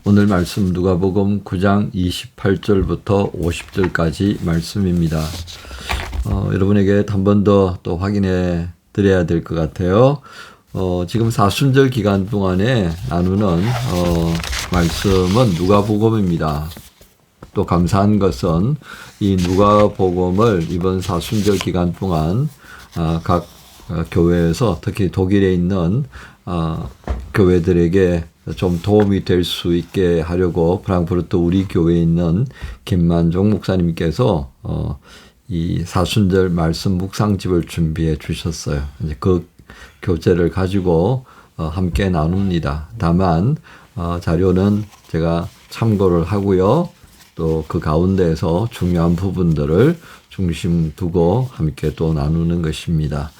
오늘 말씀 누가복음 9장 28절부터 50절까지 말씀입니다. 여러분에게 한 번 더 또 확인해 드려야 될 것 같아요. 지금 사순절 기간 동안에 나누는 말씀은 누가복음입니다. 또 감사한 것은 이 누가복음을 이번 사순절 기간 동안 각 교회에서 특히 독일에 있는 교회들에게 좀 도움이 될 수 있게 하려고 프랑크푸르트 우리 교회에 있는 김만종 목사님께서 이 사순절 말씀 묵상집을 준비해 주셨어요. 이제 그 교재를 가지고 함께 나눕니다. 다만 자료는 제가 참고를 하고요. 또 그 가운데에서 중요한 부분들을 중심 두고 함께 또 나누는 것입니다.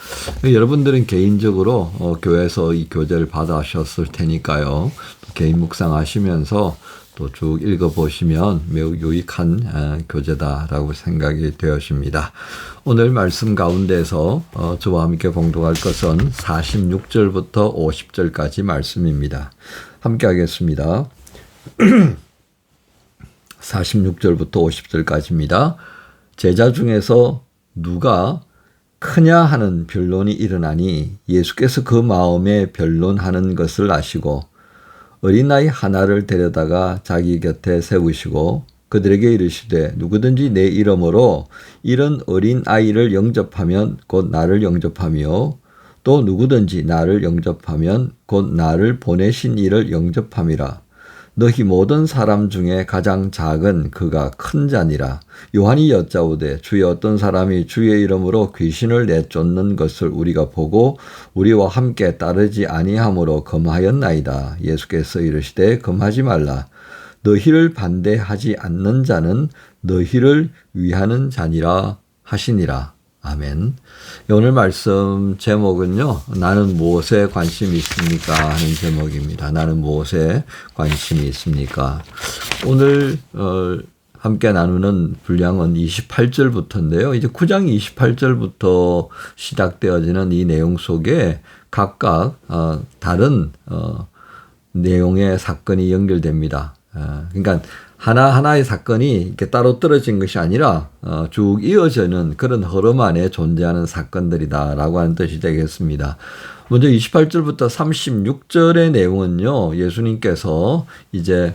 여러분들은 개인적으로 교회에서 이 교재를 받아셨을 테니까요. 개인 묵상하시면서 또 쭉 읽어보시면 매우 유익한 교재다라고 생각이 되어집니다. 오늘 말씀 가운데서 저와 함께 봉독할 것은 46절부터 50절까지 말씀입니다. 함께 하겠습니다. 46절부터 50절까지입니다. 제자 중에서 누가 크냐 하는 변론이 일어나니 예수께서 그 마음에 변론하는 것을 아시고 어린아이 하나를 데려다가 자기 곁에 세우시고 그들에게 이르시되 누구든지 내 이름으로 이런 어린아이를 영접하면 곧 나를 영접하며 또 누구든지 나를 영접하면 곧 나를 보내신 이를 영접함이라. 너희 모든 사람 중에 가장 작은 그가 큰 자니라. 요한이 여짜오되 주여 어떤 사람이 주의 이름으로 귀신을 내쫓는 것을 우리가 보고 우리와 함께 따르지 아니함으로 금하였나이다. 예수께서 이르시되 금하지 말라. 너희를 반대하지 않는 자는 너희를 위하는 자니라 하시니라. 아멘. 오늘 말씀 제목은요. 나는 무엇에 관심이 있습니까? 하는 제목입니다. 나는 무엇에 관심이 있습니까? 오늘 함께 나누는 분량은 28절부터인데요. 이제 9장 28절부터 시작되어지는 이 내용 속에 각각 다른 내용의 사건이 연결됩니다. 그러니까 하나하나의 사건이 이렇게 따로 떨어진 것이 아니라 쭉 이어지는 그런 흐름 안에 존재하는 사건들이다라고 하는 뜻이 되겠습니다. 먼저 28절부터 36절의 내용은요. 예수님께서 이제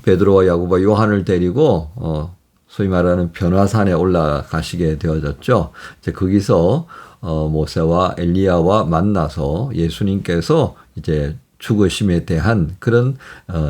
베드로와 야고보와 요한을 데리고 소위 말하는 변화산에 올라가시게 되어졌죠. 이제 거기서 모세와 엘리야와 만나서 예수님께서 이제 죽으심에 대한 그런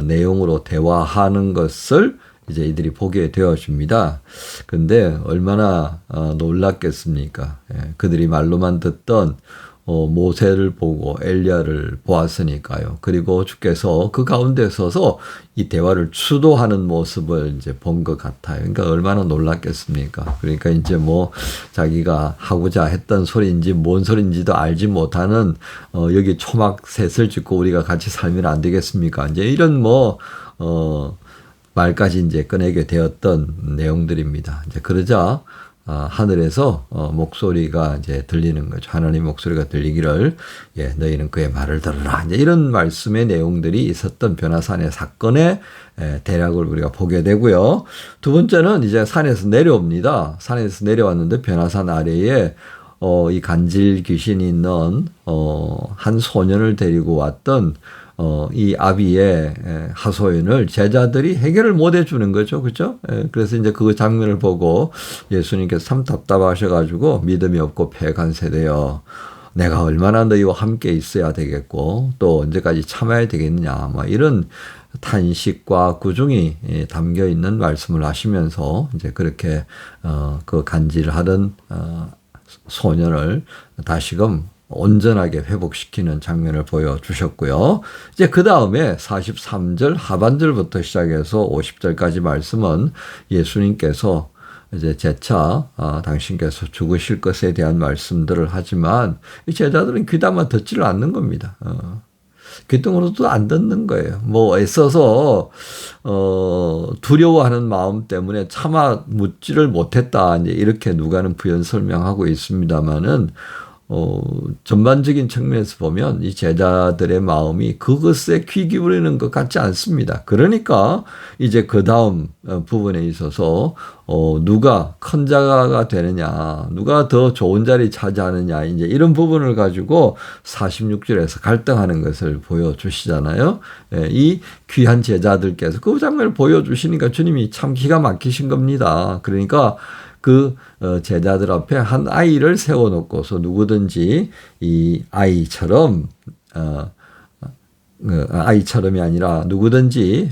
내용으로 대화하는 것을 이제 이들이 보게 되어집니다. 근데 얼마나 놀랐겠습니까? 그들이 말로만 듣던 모세를 보고 엘리야를 보았으니까요. 그리고 주께서 그 가운데 서서 이 대화를 주도하는 모습을 이제 본 것 같아요. 그러니까 얼마나 놀랐겠습니까? 그러니까 이제 뭐 자기가 하고자 했던 소리인지 뭔 소리인지도 알지 못하는 여기 초막셋을 짓고 우리가 같이 살면 안 되겠습니까? 이제 이런 말까지 이제 꺼내게 되었던 내용들입니다. 이제 그러자 하늘에서 목소리가 이제 들리는 거죠. 하나님 목소리가 들리기를 너희는 그의 말을 들으라. 이제 이런 말씀의 내용들이 있었던 변화산의 사건의 대략을 우리가 보게 되고요. 두 번째는 이제 산에서 내려옵니다. 산에서 내려왔는데 변화산 아래에 이 간질 귀신이 있는 한 소년을 데리고 왔던 이 아비의 하소연을 제자들이 해결을 못 해주는 거죠. 그죠? 그래서 이제 그 장면을 보고 예수님께서 참 답답하셔가지고 믿음이 없고 패간 세대여. 내가 얼마나 너희와 함께 있어야 되겠고 또 언제까지 참아야 되겠느냐. 이런 탄식과 구중이 담겨 있는 말씀을 하시면서 이제 그렇게 그 간질하던 소년을 다시금 온전하게 회복시키는 장면을 보여주셨고요. 이제 그 다음에 43절 하반절부터 시작해서 50절까지 말씀은 예수님께서 이제 재차 당신께서 죽으실 것에 대한 말씀들을 하지만 이 제자들은 귀담아 듣지를 않는 겁니다. 귀뚱으로도 안 듣는 거예요. 애써서 두려워하는 마음 때문에 차마 묻지를 못했다. 이제 이렇게 누가는 부연 설명하고 있습니다만은 전반적인 측면에서 보면 이 제자들의 마음이 그것에 귀 기울이는 것 같지 않습니다. 그러니까 이제 그 다음 부분에 있어서 누가 큰 자가 되느냐, 누가 더 좋은 자리 차지하느냐, 이제 이런 부분을 가지고 46절에서 갈등하는 것을 보여주시잖아요. 이 귀한 제자들께서 그 장면을 보여주시니까 주님이 참 기가 막히신 겁니다. 그러니까 그 제자들 앞에 한 아이를 세워놓고서 누구든지 이 아이처럼 아이처럼이 아니라 누구든지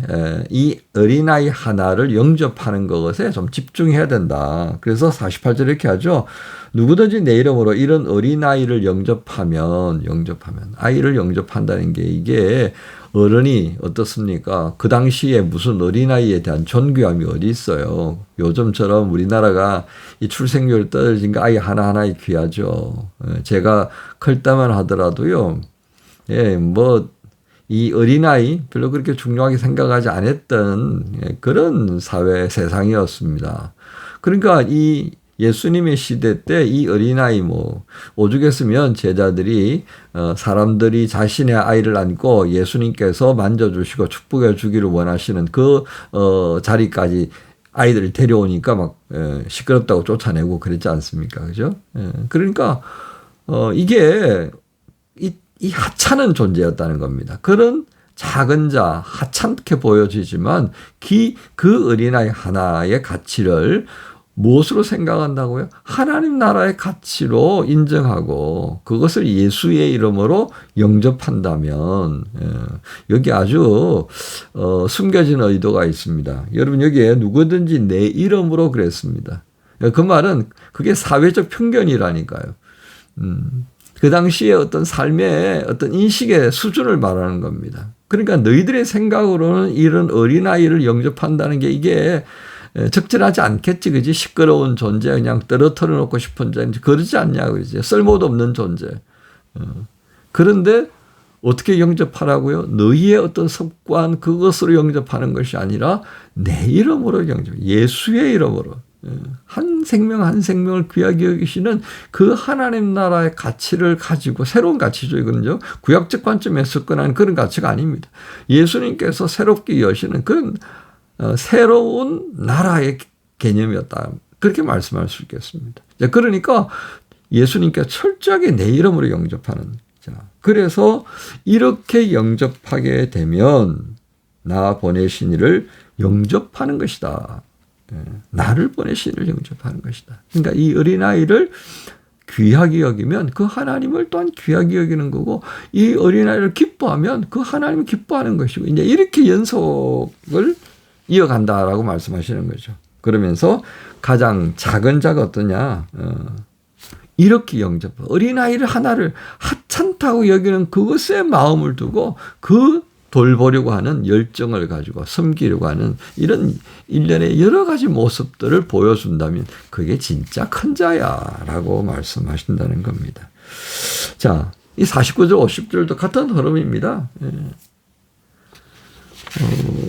이 어린아이 하나를 영접하는 것에 좀 집중해야 된다. 그래서 48절 이렇게 하죠. 누구든지 내 이름으로 이런 어린아이를 영접하면 아이를 영접한다는 게 이게 어른이 어떻습니까? 그 당시에 무슨 어린아이에 대한 존귀함이 어디 있어요. 요즘처럼 우리나라가 이 출생률 떨어진 거 아이 하나하나에 귀하죠. 제가 클 때만 하더라도요. 이 어린아이 별로 그렇게 중요하게 생각하지 않았던 그런 사회 세상이었습니다. 그러니까 이 예수님의 시대 때 이 어린아이 오죽했으면 제자들이 사람들이 자신의 아이를 안고 예수님께서 만져주시고 축복해 주기를 원하시는 그 자리까지 아이들을 데려오니까 막 시끄럽다고 쫓아내고 그랬지 않습니까? 그죠? 그러니까 이게 이 하찮은 존재였다는 겁니다. 그런 작은 자, 하찮게 보여지지만 그 어린아이 하나의 가치를 무엇으로 생각한다고요? 하나님 나라의 가치로 인정하고 그것을 예수의 이름으로 영접한다면 여기 아주 숨겨진 의도가 있습니다. 여러분 여기에 누구든지 내 이름으로 그랬습니다. 그 말은 그게 사회적 편견이라니까요. 그 당시에 어떤 삶의 어떤 인식의 수준을 말하는 겁니다. 그러니까 너희들의 생각으로는 이런 어린아이를 영접한다는 게 이게 적절하지 않겠지, 그지? 시끄러운 존재, 그냥 떨어뜨려 놓고 싶은 존재, 그러지 않냐, 그지? 쓸모도 없는 존재. 그런데 어떻게 영접하라고요? 너희의 어떤 습관, 그것으로 영접하는 것이 아니라 내 이름으로 예수의 이름으로. 한 생명 한 생명을 귀하게 여기시는 그 하나님 나라의 가치를 가지고 새로운 가치죠. 이거는요. 구약적 관점에서 접근하는 그런 가치가 아닙니다. 예수님께서 새롭게 여시는 그런 새로운 나라의 개념이었다. 그렇게 말씀할 수 있겠습니다. 그러니까 예수님께 철저하게 내 이름으로 영접하는 자. 그래서 이렇게 영접하게 되면 나 보내신 이를 영접하는 것이다. 나를 보내신 이를 영접하는 것이다. 그러니까 이 어린아이를 귀하게 여기면 그 하나님을 또한 귀하게 여기는 거고 이 어린아이를 기뻐하면 그 하나님을 기뻐하는 것이고 이제 이렇게 연속을 이어간다라고 말씀하시는 거죠. 그러면서 가장 작은 자가 어떠냐? 이렇게 영접. 어린아이를 하나를 하찮다고 여기는 그것에 마음을 두고 그 돌보려고 하는 열정을 가지고 섬기려고 하는 이런 일련의 여러 가지 모습들을 보여준다면 그게 진짜 큰 자야라고 말씀하신다는 겁니다. 자, 이 49절 50절도 같은 흐름입니다.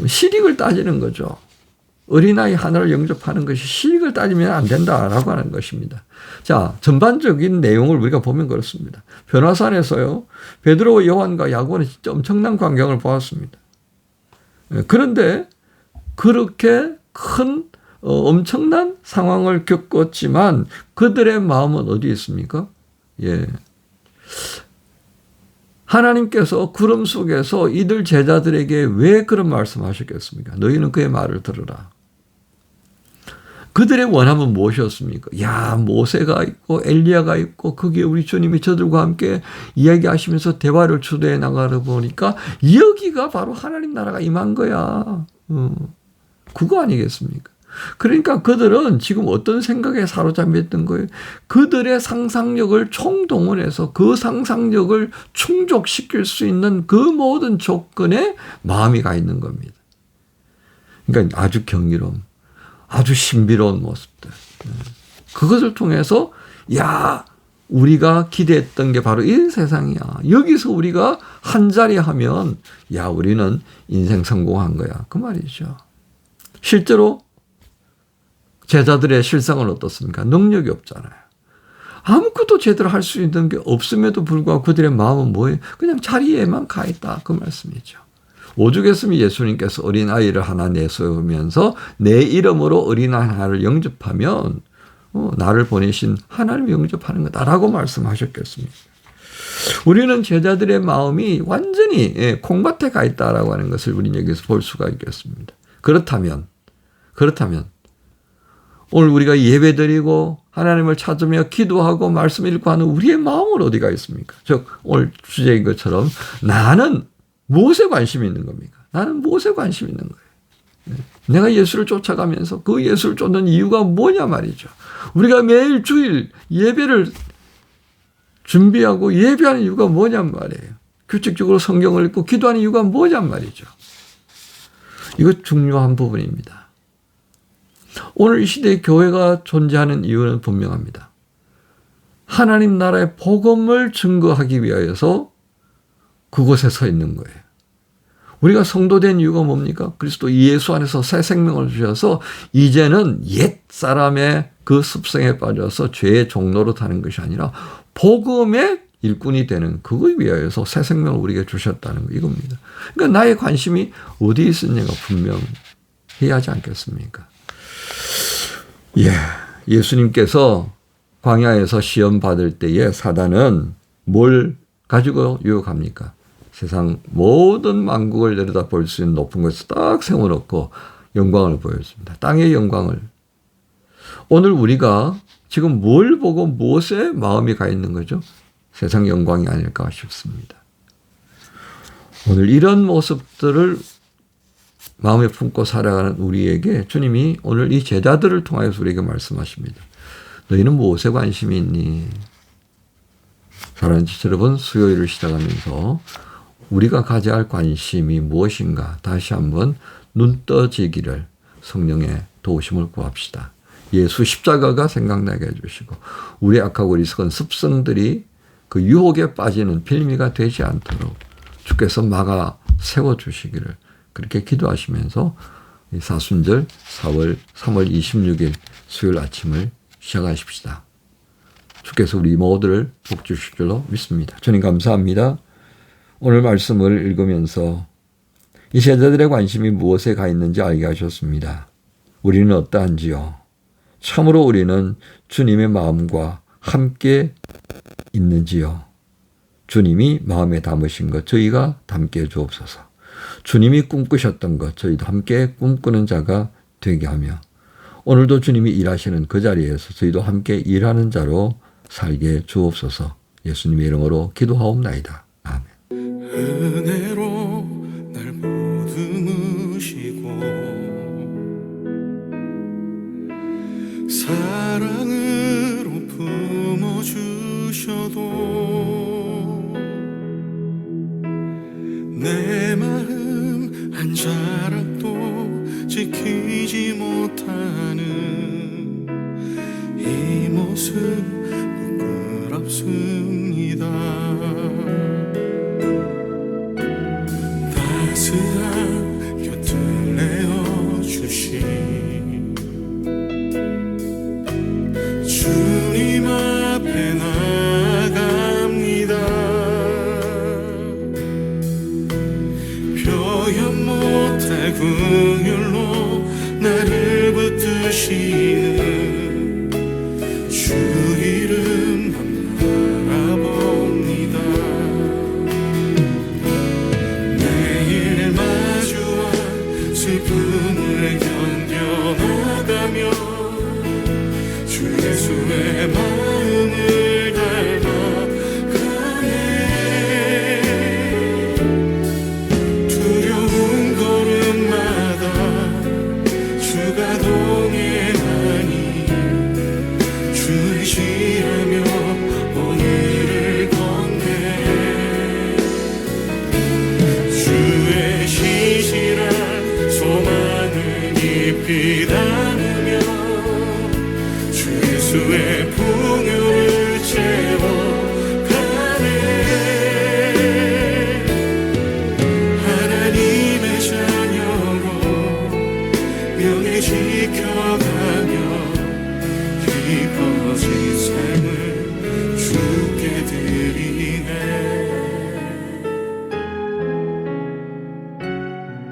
실익을 따지는 거죠. 어린아이 하나를 영접하는 것이 실익을 따지면 안 된다라고 하는 것입니다. 자, 전반적인 내용을 우리가 보면 그렇습니다. 변화산에서요, 베드로와 요한과 야고보는 진짜 엄청난 광경을 보았습니다. 그런데 그렇게 큰 엄청난 상황을 겪었지만 그들의 마음은 어디에 있습니까? 하나님께서 구름 속에서 이들 제자들에게 왜 그런 말씀하셨겠습니까? 너희는 그의 말을 들으라. 그들의 원함은 무엇이었습니까? 야, 모세가 있고 엘리야가 있고 거기에 우리 주님이 저들과 함께 이야기하시면서 대화를 주도해 나가다 보니까 여기가 바로 하나님 나라가 임한 거야. 그거 아니겠습니까? 그러니까 그들은 지금 어떤 생각에 사로잡혔던 거예요? 그들의 상상력을 총동원해서 그 상상력을 충족시킬 수 있는 그 모든 조건에 마음이 가 있는 겁니다. 그러니까 아주 경이로운, 아주 신비로운 모습들. 그것을 통해서 야, 우리가 기대했던 게 바로 이 세상이야. 여기서 우리가 한 자리 하면 야, 우리는 인생 성공한 거야. 그 말이죠. 실제로 제자들의 실상은 어떻습니까? 능력이 없잖아요. 아무것도 제대로 할 수 있는 게 없음에도 불구하고 그들의 마음은 뭐예요? 그냥 자리에만 가 있다. 그 말씀이죠. 오죽했으면 예수님께서 어린아이를 하나 내세우면서 내 이름으로 어린아이 하나를 영접하면 나를 보내신 하나님을 영접하는 거다라고 말씀하셨겠습니까? 우리는 제자들의 마음이 완전히 콩밭에 가 있다라고 하는 것을 우리는 여기서 볼 수가 있겠습니다. 그렇다면 오늘 우리가 예배드리고 하나님을 찾으며 기도하고 말씀 읽고 하는 우리의 마음은 어디가 있습니까? 즉 오늘 주제인 것처럼 나는 무엇에 관심이 있는 겁니까? 나는 무엇에 관심이 있는 거예요? 내가 예수를 쫓아가면서 그 예수를 쫓는 이유가 뭐냐 말이죠. 우리가 매일 주일 예배를 준비하고 예배하는 이유가 뭐냔 말이에요. 규칙적으로 성경을 읽고 기도하는 이유가 뭐냔 말이죠. 이거 중요한 부분입니다. 오늘 이 시대에 교회가 존재하는 이유는 분명합니다. 하나님 나라의 복음을 증거하기 위하여서 그곳에 서 있는 거예요. 우리가 성도된 이유가 뭡니까? 그리스도 예수 안에서 새 생명을 주셔서 이제는 옛 사람의 그 습성에 빠져서 죄의 종로로 타는 것이 아니라 복음의 일꾼이 되는 그거에 위하여서 새 생명을 우리에게 주셨다는 거 이겁니다. 그러니까 나의 관심이 어디에 있었냐가 분명해야 하지 않겠습니까? 예수님께서 광야에서 시험 받을 때에 사단은 뭘 가지고 유혹합니까? 세상 모든 만국을 내려다 볼 수 있는 높은 곳에 딱 세워놓고 영광을 보여줍니다. 땅의 영광을. 오늘 우리가 지금 뭘 보고 무엇에 마음이 가 있는 거죠? 세상 영광이 아닐까 싶습니다. 오늘 이런 모습들을 마음에 품고 살아가는 우리에게 주님이 오늘 이 제자들을 통하여서 우리에게 말씀하십니다. 너희는 무엇에 관심이 있니? 사랑하는 지체 여러분, 수요일을 시작하면서 우리가 가져야 할 관심이 무엇인가 다시 한번 눈 떠지기를 성령의 도우심을 구합시다. 예수 십자가가 생각나게 해주시고 우리 악하고 어리석은 습성들이 그 유혹에 빠지는 빌미가 되지 않도록 주께서 막아 세워주시기를 그렇게 기도하시면서 이 사순절 3월 26일 수요일 아침을 시작하십시다. 주께서 우리 모두를 복 주실 줄로 믿습니다. 주님 감사합니다. 오늘 말씀을 읽으면서 이 제자들의 관심이 무엇에 가 있는지 알게 하셨습니다. 우리는 어떠한지요? 참으로 우리는 주님의 마음과 함께 있는지요? 주님이 마음에 담으신 것 저희가 담게 해 주옵소서. 주님이 꿈꾸셨던 것 저희도 함께 꿈꾸는 자가 되게 하며 오늘도 주님이 일하시는 그 자리에서 저희도 함께 일하는 자로 살게 주옵소서. 예수님의 이름으로 기도하옵나이다. 아멘. 은혜로 날 보듬으시고 사랑으로 품어주셔도 내 마음 한 자락도 지키지 못하는 이 모습 부끄럽습니다. 따스한 곁을 내어주신 주님 앞에 나갑니다. 표현 못할 긍휼로 나를 붙드시는 주 이름만 바라봅니다. 매일 마주한 슬픔을 견뎌나가며 주 예수의 마음을 닮아가네. 두려운 걸음마다 주가 동행하니 주 의지하며 오늘을 걷네. 주의 시시한 소망을 깊이 담아